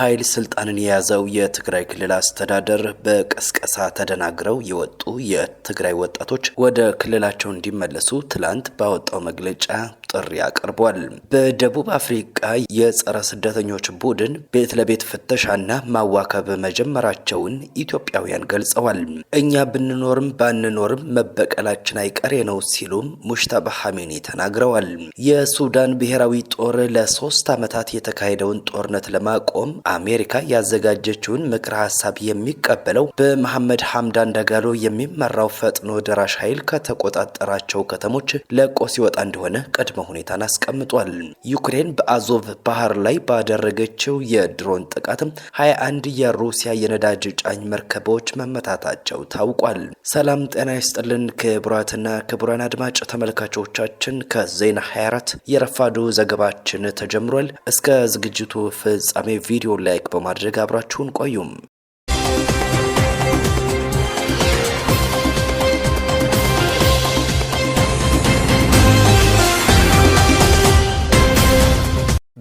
በኃይል ስልጣንን የያዘው የትግራይ ክልል አስተዳደር በቀስቀሳ ተደናግረው የወጡ የትግራይ ወጣቶች ወደ ክልላቸው እንዲመለሱ ትላንት ባወጣው መግለጫ ጥሪ አቅርቧል። በደቡብ አፍሪካ የጸረ ስደተኞች ቡድን ቤት ለቤት ፍተሻና ማዋከብ መጀመራቸውን ኢትዮጵያውያን ገልጸዋል። እኛ ብንኖርም ባንኖርም መበቀላችን አይቀሬ ነው ሲሉም ሙሽታባ ሐሚኒ ተናግረዋል። የሱዳን ብሔራዊ ጦር ለ3 ዓመታት የተካሄደውን ጦርነት ለማቆም አሜሪካ ያዘጋጀችውን ምክረ ሀሳብ የሚቀበለው በመሐመድ ሐምዳን ዳጋሎ የሚመራው ፈጥኖ ደራሽ ኃይል ከተቆጣጠራቸው ከተሞች ለቆ ሲወጣ እንደሆነ ቀድሞ ሁኔታን አስቀምጧል። ዩክሬን በአዞቭ ባህር ላይ ባደረገችው የድሮን ጥቃትም 21 የሩሲያ የነዳጅ ጫኝ መርከቦች መመታታቸው ታውቋል። ሰላም ጤና ይስጥልን ክቡራትና ክቡራን አድማጭ ተመልካቾቻችን ከዜና 24 የረፋዱ ዘገባችን ተጀምሯል። እስከ ዝግጅቱ ፍጻሜ ቪዲዮ ላይክ በማድረግ አብራችሁን ቆዩም።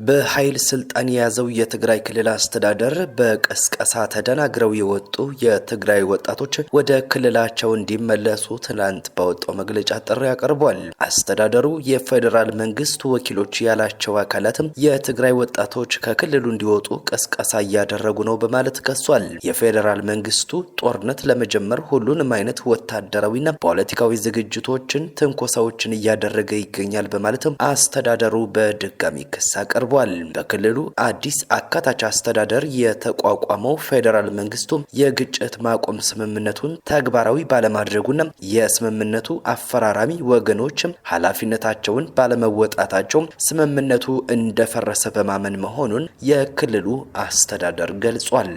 በኃይል ስልጣን የያዘው የትግራይ ክልል አስተዳደር በቀስቀሳ ተደናግረው የወጡ የትግራይ ወጣቶች ወደ ክልላቸው እንዲመለሱ ትላንት ባወጣው መግለጫ ጥሪ አቅርቧል። አስተዳደሩ የፌዴራል መንግስት ወኪሎች ያላቸው አካላትም የትግራይ ወጣቶች ከክልሉ እንዲወጡ ቀስቀሳ እያደረጉ ነው በማለት ከሷል። የፌዴራል መንግስቱ ጦርነት ለመጀመር ሁሉንም አይነት ወታደራዊና ፖለቲካዊ ዝግጅቶችን፣ ትንኮሳዎችን እያደረገ ይገኛል በማለትም አስተዳደሩ በድጋሚ ክስ አቅርቧል። በክልሉ አዲስ አካታች አስተዳደር የተቋቋመው ፌዴራል መንግስቱ የግጭት ማቆም ስምምነቱን ተግባራዊ ባለማድረጉና የስምምነቱ አፈራራሚ ወገኖች ኃላፊነታቸውን ባለመወጣታቸው ስምምነቱ እንደፈረሰ በማመን መሆኑን የክልሉ አስተዳደር ገልጿል።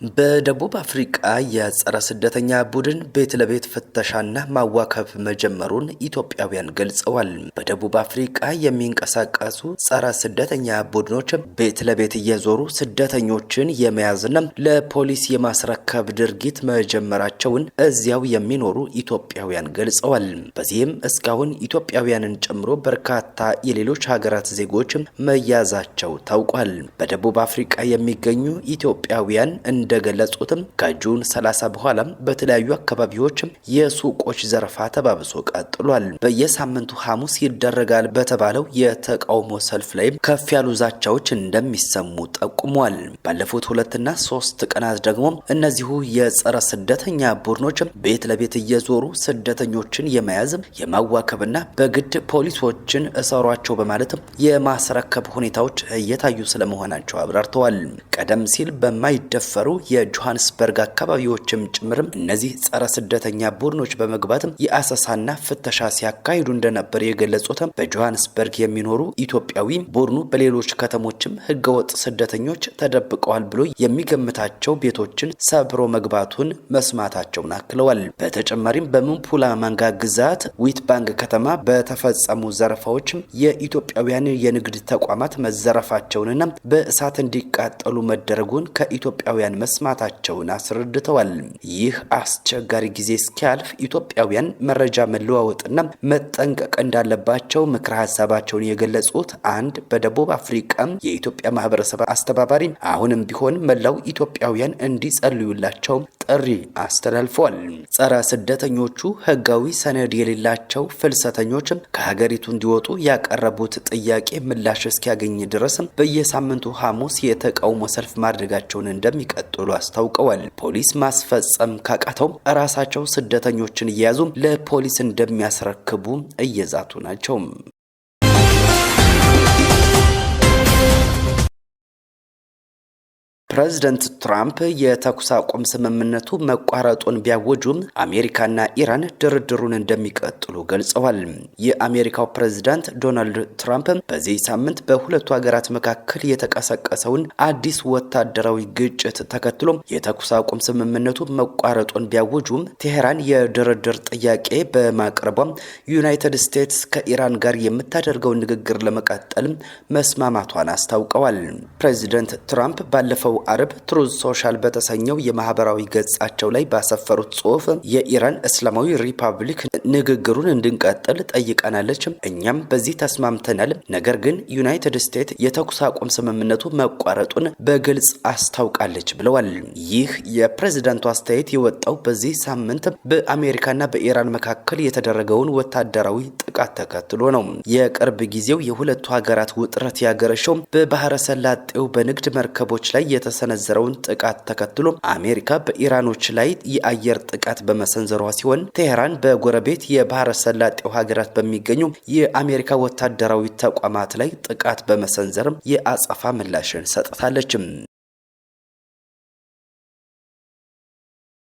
በደቡብ አፍሪካ የጸረ ስደተኛ ቡድን ቤት ለቤት ፍተሻና ማዋከብ መጀመሩን ኢትዮጵያውያን ገልጸዋል። በደቡብ አፍሪካ የሚንቀሳቀሱ ጸረ ስደተኛ ቡድኖች ቤት ለቤት እየዞሩ ስደተኞችን የመያዝና ለፖሊስ የማስረከብ ድርጊት መጀመራቸውን እዚያው የሚኖሩ ኢትዮጵያውያን ገልጸዋል። በዚህም እስካሁን ኢትዮጵያውያንን ጨምሮ በርካታ የሌሎች ሀገራት ዜጎች መያዛቸው ታውቋል። በደቡብ አፍሪካ የሚገኙ ኢትዮጵያውያን እንደገለጹትም ከጁን 30 በኋላ በተለያዩ አካባቢዎች የሱቆች ዘረፋ ተባብሶ ቀጥሏል። በየሳምንቱ ሐሙስ ይደረጋል በተባለው የተቃውሞ ሰልፍ ላይ ከፍ ያሉ ዛቻዎች እንደሚሰሙ ጠቁሟል። ባለፉት 2 እና 3 ቀናት ደግሞ እነዚሁ የጸረ ስደተኛ ቡድኖች ቤት ለቤት እየዞሩ ስደተኞችን የመያዝ የማዋከብና በግድ ፖሊሶችን እሰሯቸው በማለት የማስረከብ ሁኔታዎች እየታዩ ስለመሆናቸው አብራርተዋል። ቀደም ሲል በማይደፈሩ የጆሃንስበርግ አካባቢዎችም ጭምርም እነዚህ ጸረ ስደተኛ ቡድኖች በመግባት የአሰሳና ፍተሻ ሲያካሂዱ እንደነበር የገለጹት በጆሃንስበርግ የሚኖሩ ኢትዮጵያዊ ቡድኑ በሌሎች ከተሞችም ህገወጥ ስደተኞች ተደብቀዋል ብሎ የሚገምታቸው ቤቶችን ሰብሮ መግባቱን መስማታቸውን አክለዋል። በተጨማሪም በምፑላማንጋ ግዛት ዊትባንግ ከተማ በተፈጸሙ ዘረፋዎች የኢትዮጵያውያን የንግድ ተቋማት መዘረፋቸውንና በእሳት እንዲቃጠሉ መደረጉን ከኢትዮጵያውያን መስማታቸውን አስረድተዋል። ይህ አስቸጋሪ ጊዜ እስኪያልፍ ኢትዮጵያውያን መረጃ መለዋወጥና መጠንቀቅ እንዳለባቸው ምክረ ሀሳባቸውን የገለጹት አንድ በደቡብ አፍሪካ የኢትዮጵያ ማህበረሰብ አስተባባሪ አሁንም ቢሆን መላው ኢትዮጵያውያን እንዲጸልዩላቸው ጥሪ አስተላልፈዋል። ጸረ ስደተኞቹ ህጋዊ ሰነድ የሌላቸው ፍልሰተኞች ከሀገሪቱ እንዲወጡ ያቀረቡት ጥያቄ ምላሽ እስኪያገኝ ድረስ በየሳምንቱ ሐሙስ የተቃውሞ ሰልፍ ማድረጋቸውን እንደሚቀጥሉ አስታውቀዋል። ፖሊስ ማስፈጸም ካቃተው ራሳቸው ስደተኞችን እየያዙ ለፖሊስ እንደሚያስረክቡ እየዛቱ ናቸው። ፕሬዝዳንት ትራምፕ የተኩስ አቁም ስምምነቱ መቋረጡን ቢያወጁም አሜሪካና ኢራን ድርድሩን እንደሚቀጥሉ ገልጸዋል። የአሜሪካው ፕሬዝዳንት ዶናልድ ትራምፕ በዚህ ሳምንት በሁለቱ ሀገራት መካከል የተቀሰቀሰውን አዲስ ወታደራዊ ግጭት ተከትሎ የተኩስ አቁም ስምምነቱ መቋረጡን ቢያወጁም ቴሄራን የድርድር ጥያቄ በማቅረቧ ዩናይትድ ስቴትስ ከኢራን ጋር የምታደርገውን ንግግር ለመቀጠል መስማማቷን አስታውቀዋል። ፕሬዝዳንት ትራምፕ ባለፈው አርብ ትሩዝ ሶሻል በተሰኘው የማህበራዊ ገጻቸው ላይ ባሰፈሩት ጽሑፍ የኢራን እስላማዊ ሪፐብሊክ ንግግሩን እንድንቀጥል ጠይቀናለች፣ እኛም በዚህ ተስማምተናል። ነገር ግን ዩናይትድ ስቴትስ የተኩስ አቁም ስምምነቱ መቋረጡን በግልጽ አስታውቃለች ብለዋል። ይህ የፕሬዝዳንቱ አስተያየት የወጣው በዚህ ሳምንት በአሜሪካና በኢራን መካከል የተደረገውን ወታደራዊ ጥቃት ተከትሎ ነው። የቅርብ ጊዜው የሁለቱ ሀገራት ውጥረት ያገረሸው በባህረ ሰላጤው በንግድ መርከቦች ላይ የተሰነዘረውን ጥቃት ተከትሎ አሜሪካ በኢራኖች ላይ የአየር ጥቃት በመሰንዘሯ ሲሆን ቴህራን በጎረቤት የባህረ ሰላጤው ሀገራት በሚገኙ የአሜሪካ ወታደራዊ ተቋማት ላይ ጥቃት በመሰንዘር የአጸፋ ምላሽን ሰጥታለች።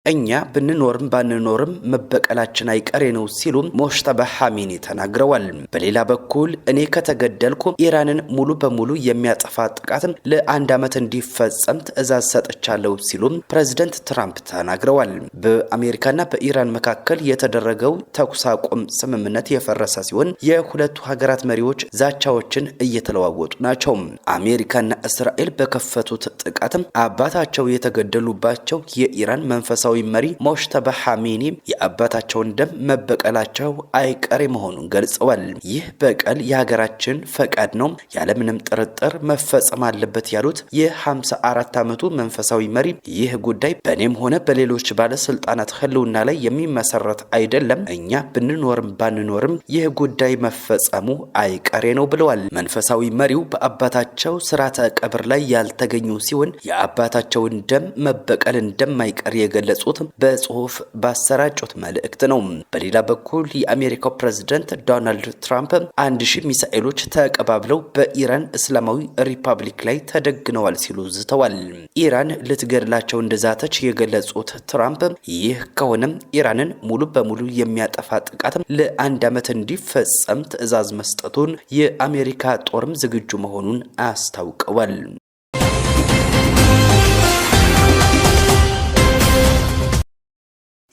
እኛ ብንኖርም ባንኖርም መበቀላችን አይቀሬ ነው ሲሉ ሞጅተባ ኻሜኒ ተናግረዋል። በሌላ በኩል እኔ ከተገደልኩ ኢራንን ሙሉ በሙሉ የሚያጠፋ ጥቃት ለ1 ዓመት እንዲፈጸም ትዕዛዝ ሰጥቻለሁ ሲሉ ፕሬዝዳንት ትራምፕ ተናግረዋል። በአሜሪካና በኢራን መካከል የተደረገው ተኩስ አቁም ስምምነት የፈረሰ ሲሆን የሁለቱ ሀገራት መሪዎች ዛቻዎችን እየተለዋወጡ ናቸው። አሜሪካና እስራኤል በከፈቱት ጥቃት አባታቸው የተገደሉባቸው የኢራን መንፈሳዊ መሪ ሞጅተባ ኻሜኒ የአባታቸውን ደም መበቀላቸው አይቀሬ መሆኑን ገልጸዋል። ይህ በቀል የሀገራችን ፈቃድ ነው፣ ያለምንም ጥርጥር መፈጸም አለበት ያሉት የ54 ዓመቱ መንፈሳዊ መሪ ይህ ጉዳይ በእኔም ሆነ በሌሎች ባለስልጣናት ህልውና ላይ የሚመሰረት አይደለም፣ እኛ ብንኖርም ባንኖርም ይህ ጉዳይ መፈጸሙ አይቀሬ ነው ብለዋል። መንፈሳዊ መሪው በአባታቸው ስርዓተ ቀብር ላይ ያልተገኙ ሲሆን የአባታቸውን ደም መበቀል እንደማይቀር የገለጹት በጽሁፍ ባሰራጩት መልእክት ነው። በሌላ በኩል የአሜሪካው ፕሬዝዳንት ዶናልድ ትራምፕ 1000 ሚሳኤሎች ተቀባብለው በኢራን እስላማዊ ሪፐብሊክ ላይ ተደግነዋል ሲሉ ዝተዋል። ኢራን ልትገድላቸው እንደዛተች የገለጹት ትራምፕ ይህ ከሆነም ኢራንን ሙሉ በሙሉ የሚያጠፋ ጥቃት ለ1 ዓመት እንዲፈጸም ትዕዛዝ መስጠቱን የአሜሪካ ጦርም ዝግጁ መሆኑን አስታውቀዋል።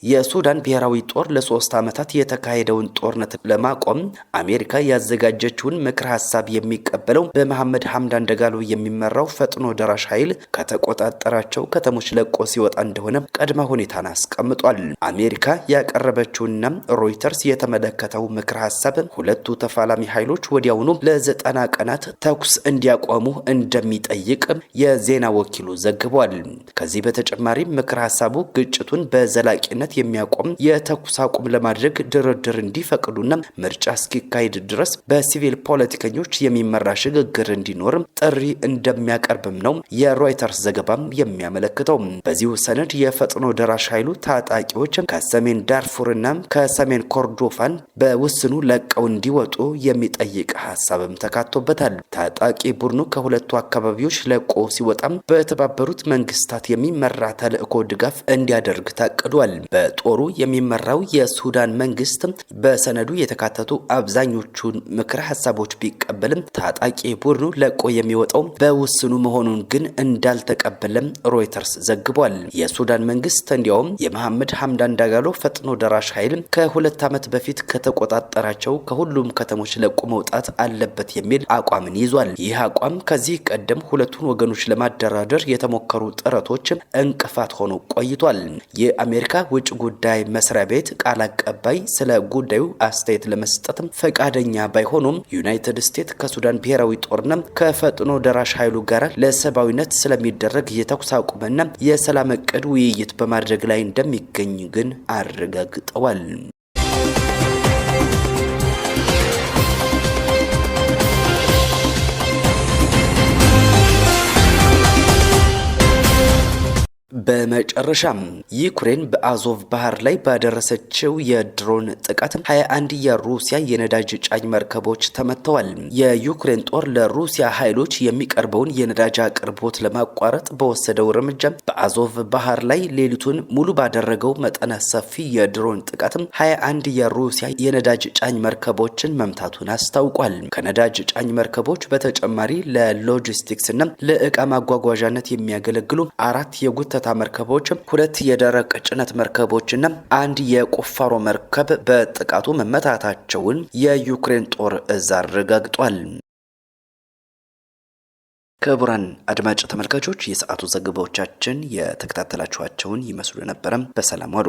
የሱዳን ብሔራዊ ጦር ለ3 ዓመታት የተካሄደውን ጦርነት ለማቆም አሜሪካ ያዘጋጀችውን ምክር ሐሳብ የሚቀበለው በመሐመድ ሐምዳን ደጋሎ የሚመራው ፈጥኖ ደራሽ ኃይል ከተቆጣጠራቸው ከተሞች ለቆ ሲወጣ እንደሆነ ቅድመ ሁኔታን አስቀምጧል። አሜሪካ ያቀረበችውና ሮይተርስ የተመለከተው ምክር ሐሳብ ሁለቱ ተፋላሚ ኃይሎች ወዲያውኑ ለ90 ቀናት ተኩስ እንዲያቆሙ እንደሚጠይቅ የዜና ወኪሉ ዘግቧል። ከዚህ በተጨማሪ ምክር ሐሳቡ ግጭቱን በዘላቂነት የሚያቆም የተኩስ አቁም ለማድረግ ድርድር እንዲፈቅዱና ምርጫ እስኪካሄድ ድረስ በሲቪል ፖለቲከኞች የሚመራ ሽግግር እንዲኖር ጥሪ እንደሚያቀርብም ነው የሮይተርስ ዘገባም የሚያመለክተው። በዚሁ ሰነድ የፈጥኖ ደራሽ ኃይሉ ታጣቂዎች ከሰሜን ዳርፉርና ከሰሜን ኮርዶፋን በውስኑ ለቀው እንዲወጡ የሚጠይቅ ሐሳብም ተካቶበታል። ታጣቂ ቡድኑ ከሁለቱ አካባቢዎች ለቆ ሲወጣም በተባበሩት መንግስታት የሚመራ ተልእኮ ድጋፍ እንዲያደርግ ታቅዷል። በጦሩ የሚመራው የሱዳን መንግስት በሰነዱ የተካተቱ አብዛኞቹን ምክረ ሐሳቦች ቢቀበልም ታጣቂ ቡድኑ ለቆ የሚወጣው በውስኑ መሆኑን ግን እንዳልተቀበለም ሮይተርስ ዘግቧል። የሱዳን መንግስት እንዲያውም የመሐመድ ሐምዳን ዳጋሎ ፈጥኖ ደራሽ ኃይል ከ2 ዓመት በፊት ከተቆጣጠራቸው ከሁሉም ከተሞች ለቆ መውጣት አለበት የሚል አቋምን ይዟል። ይህ አቋም ከዚህ ቀደም ሁለቱን ወገኖች ለማደራደር የተሞከሩ ጥረቶች እንቅፋት ሆኖ ቆይቷል። የአሜሪካ ውጭ ጉዳይ መስሪያ ቤት ቃል አቀባይ ስለ ጉዳዩ አስተያየት ለመስጠት ፈቃደኛ ባይሆኑም ዩናይትድ ስቴትስ ከሱዳን ብሔራዊ ጦርና ከፈጥኖ ደራሽ ኃይሉ ጋር ለሰብአዊነት ስለሚደረግ የተኩስ አቁምና የሰላም እቅድ ውይይት በማድረግ ላይ እንደሚገኝ ግን አረጋግጠዋል። በመጨረሻም ዩክሬን በአዞቭ ባህር ላይ ባደረሰችው የድሮን ጥቃት 21 የሩሲያ የነዳጅ ጫኝ መርከቦች ተመተዋል። የዩክሬን ጦር ለሩሲያ ኃይሎች የሚቀርበውን የነዳጅ አቅርቦት ለማቋረጥ በወሰደው እርምጃ በአዞቭ ባህር ላይ ሌሊቱን ሙሉ ባደረገው መጠነ ሰፊ የድሮን ጥቃት 21 የሩሲያ የነዳጅ ጫኝ መርከቦችን መምታቱን አስታውቋል። ከነዳጅ ጫኝ መርከቦች በተጨማሪ ለሎጂስቲክስና ለእቃ ማጓጓዣነት የሚያገለግሉ 4 የጉተታ መርከቦች፣ 2 የደረቅ ጭነት መርከቦችና 1 የቁፋሮ መርከብ በጥቃቱ መመታታቸውን የዩክሬን ጦር እዝ አረጋግጧል። ክቡራን አድማጭ ተመልካቾች የሰዓቱ ዘገባዎቻችን የተከታተላችኋቸውን ይመስሉ ነበረ። በሰላም ዋሉ።